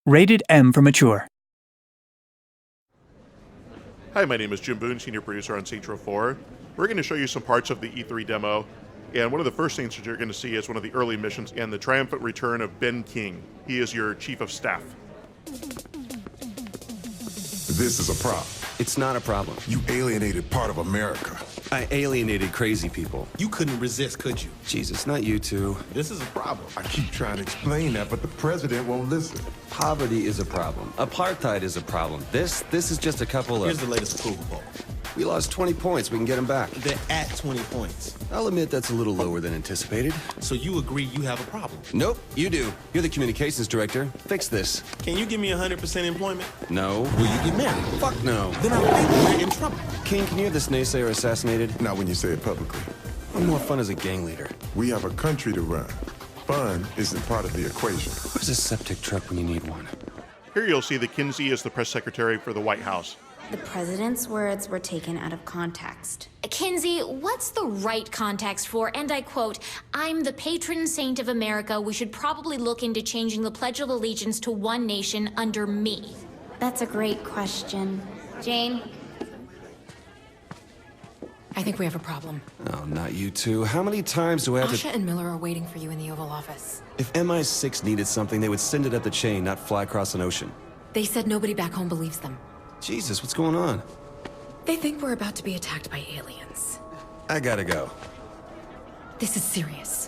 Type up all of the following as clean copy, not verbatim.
Rated M for mature. Hi, my name is Jim Boone, senior producer on Saints Row 4. We're going to show you some parts of the E3 demo, and one of the first things that you're going to see is one of the early missions and the triumphant return of Ben King. He is your chief of staff. This is a problem. It's not a problem. You alienated part of America. I alienated crazy people. You couldn't resist, could you? Jesus, not you two. This is a problem. I keep trying to explain that, but the president won't listen. Poverty is a problem. Apartheid is a problem. This is just a couple of... Here's the latest approval poll. We lost 20 points. We can get them back. They're at 20 points. I'll admit that's a little lower than anticipated. So you agree you have a problem? Nope, you do. You're the communications director. Fix this. Can you give me 100% employment? No. Will you get married? Fuck no. Then I think we're in trouble. King, can you have this naysayer assassinated? Not when you say it publicly. I'm more fun as a gang leader. We have a country to run. Fun isn't part of the equation. Where's a septic truck when you need one? Here you'll see that Kinsey is the press secretary for the White House. The president's words were taken out of context. Kinsey, what's the right context for, and I quote, "I'm the patron saint of America. We should probably look into changing the Pledge of Allegiance to one nation under me"? That's a great question. Jane? I think we have a problem. Oh, not you two. How many times do I have Asha and Miller are waiting for you in the Oval Office. If MI6 needed something, they would send it up the chain, not fly across an ocean. They said nobody back home believes them. Jesus, what's going on? They think we're about to be attacked by aliens. I gotta go. This is serious.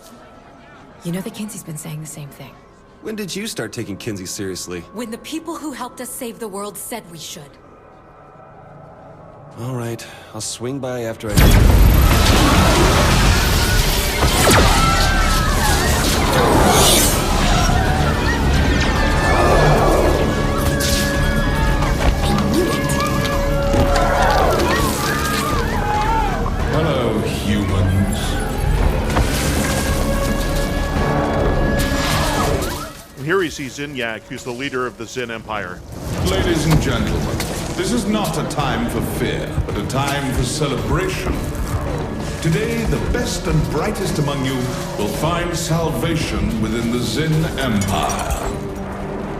You know that Kinsey's been saying the same thing. When did you start taking Kinsey seriously? When the people who helped us save the world said we should. All right, I'll swing by after I... Hello, humans. And here we see Zinyak, who's the leader of the Zin Empire. Ladies and gentlemen, this is not a time for fear, but a time for celebration. Today, the best and brightest among you will find salvation within the Zin Empire.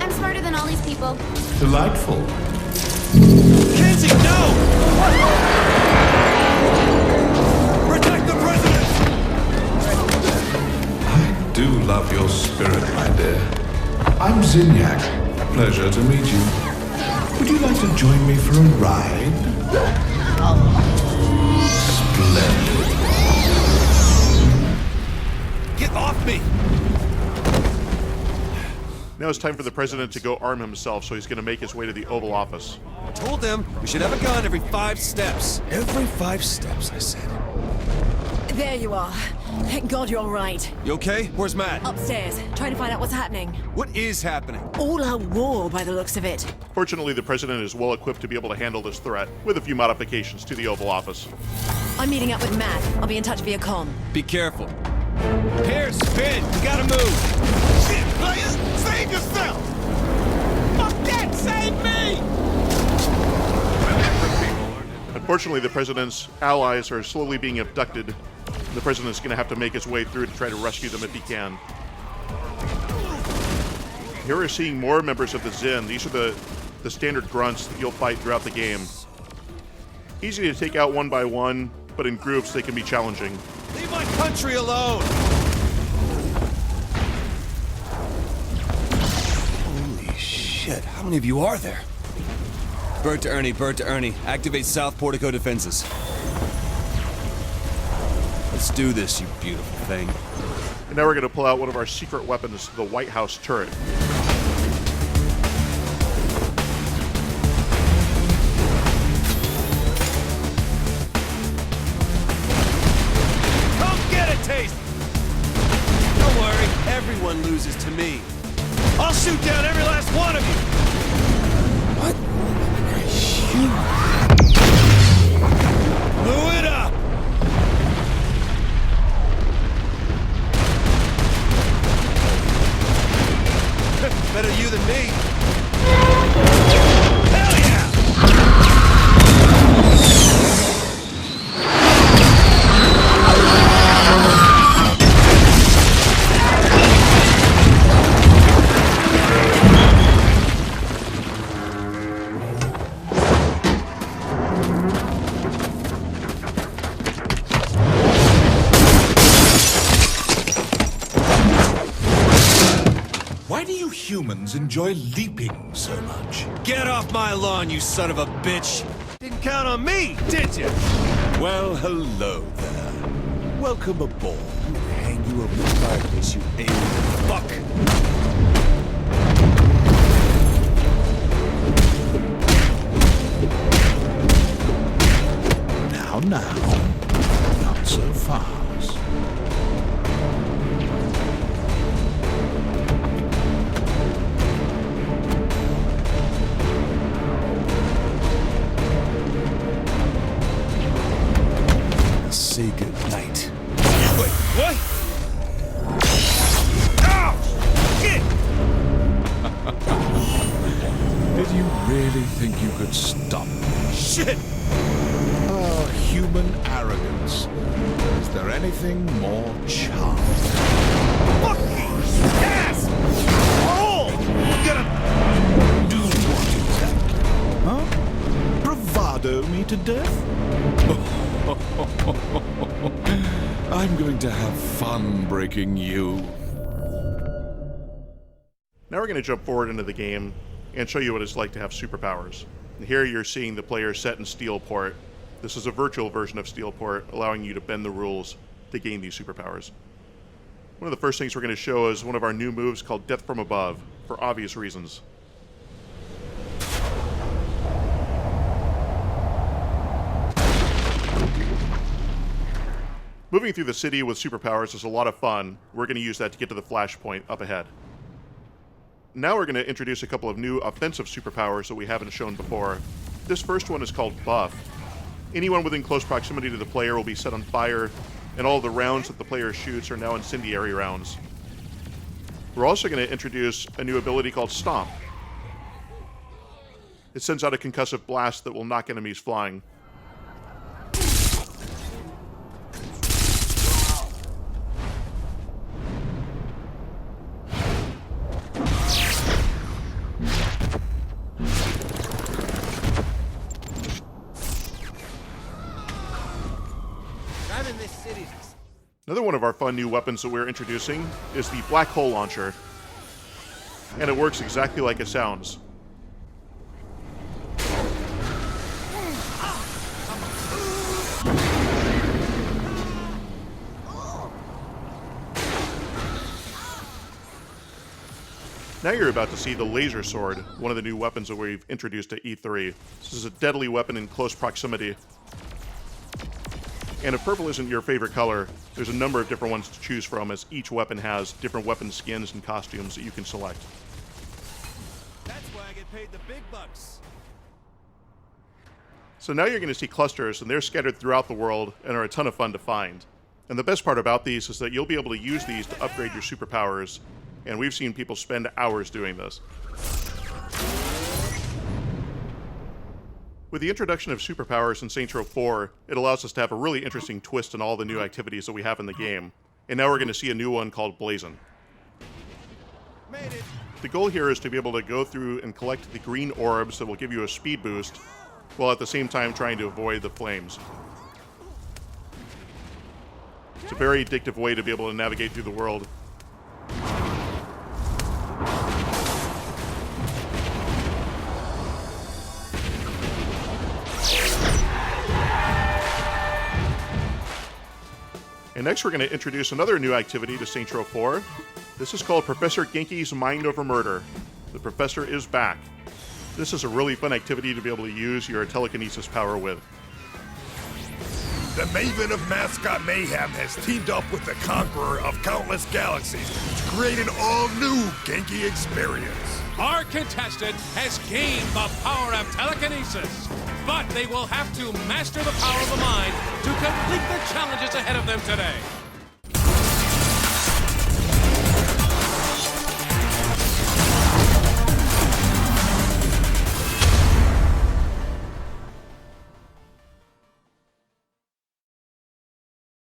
I'm smarter than all these people. Delightful. Kinsey, no! Protect the president! I do love your spirit, my dear. I'm Zinyak. Pleasure to meet you. Would you like to join me for a ride? Splendid. Get off me! Now it's time for the president to go arm himself, so he's going to make his way to the Oval Office. I told them we should have a gun every 5 steps. Every 5 steps, I said. There you are. Thank God you're all right. You okay? Where's Matt? Upstairs, trying to find out what's happening. What is happening? All out war by the looks of it. Fortunately, the president is well equipped to be able to handle this threat, with a few modifications to the Oval Office. I'm meeting up with Matt. I'll be in touch via comm. Be careful. Pierce, spin! We gotta move! Shit, players! Save yourself! Fuck that! Save me! Unfortunately, the president's allies are slowly being abducted. The president's going to have to make his way through to try to rescue them if he can. Here we're seeing more members of the Zin. These are the standard grunts that you'll fight throughout the game. Easy to take out one by one, but in groups they can be challenging. Leave my country alone! Holy shit, how many of you are there? Bird to Ernie. Activate South Portico defenses. Let's do this, you beautiful thing. And now we're going to pull out one of our secret weapons, the White House turret. Come get a taste! Don't worry, everyone loses to me. I'll shoot down every last one of you! What? Blew it up! Better you than me. Hell yeah! Why do you humans enjoy leaping so much? Get off my lawn, you son of a bitch! Didn't count on me, did you? Well, hello there. Welcome aboard. Hang you over the fireplace, you alien fuck! Now, not so fast. Say good night. Wait, what? Ow! Shit! Did you really think you could stop me? Shit! Oh, human arrogance. Is there anything more charming? Fucking ass! Oh! Gonna Do what exactly? Huh? Bravado me to death? I'm going to have fun breaking you. Now we're going to jump forward into the game and show you what it's like to have superpowers. And here you're seeing the player set in Steelport. This is a virtual version of Steelport, allowing you to bend the rules to gain these superpowers. One of the first things we're going to show is one of our new moves called Death from Above, for obvious reasons. Moving through the city with superpowers is a lot of fun. We're going to use that to get to the flashpoint up ahead. Now we're going to introduce a couple of new offensive superpowers that we haven't shown before. This first one is called Buff. Anyone within close proximity to the player will be set on fire, and all the rounds that the player shoots are now incendiary rounds. We're also going to introduce a new ability called Stomp. It sends out a concussive blast that will knock enemies flying. Another one of our fun new weapons that we're introducing is the Black Hole Launcher. And it works exactly like it sounds. Now you're about to see the Laser Sword, one of the new weapons that we've introduced at E3. This is a deadly weapon in close proximity. And if purple isn't your favorite color, there's a number of different ones to choose from, as each weapon has different weapon skins and costumes that you can select. That's why I get paid the big bucks. So now you're going to see clusters, and they're scattered throughout the world and are a ton of fun to find. And the best part about these is that you'll be able to use these to upgrade your superpowers, and we've seen people spend hours doing this. With the introduction of superpowers in Saints Row 4, it allows us to have a really interesting twist in all the new activities that we have in the game. And now we're going to see a new one called Blazon. Made it. The goal here is to be able to go through and collect the green orbs that will give you a speed boost, while at the same time trying to avoid the flames. It's a very addictive way to be able to navigate through the world. And next we're going to introduce another new activity to Saints Row 4. This is called Professor Genki's Mind Over Murder. The Professor is back. This is a really fun activity to be able to use your telekinesis power with. The Maven of Mascot Mayhem has teamed up with the Conqueror of Countless Galaxies to create an all-new Genki experience. Our contestant has gained the power of telekinesis, but they will have to master the power of the mind to complete the challenges ahead of them today.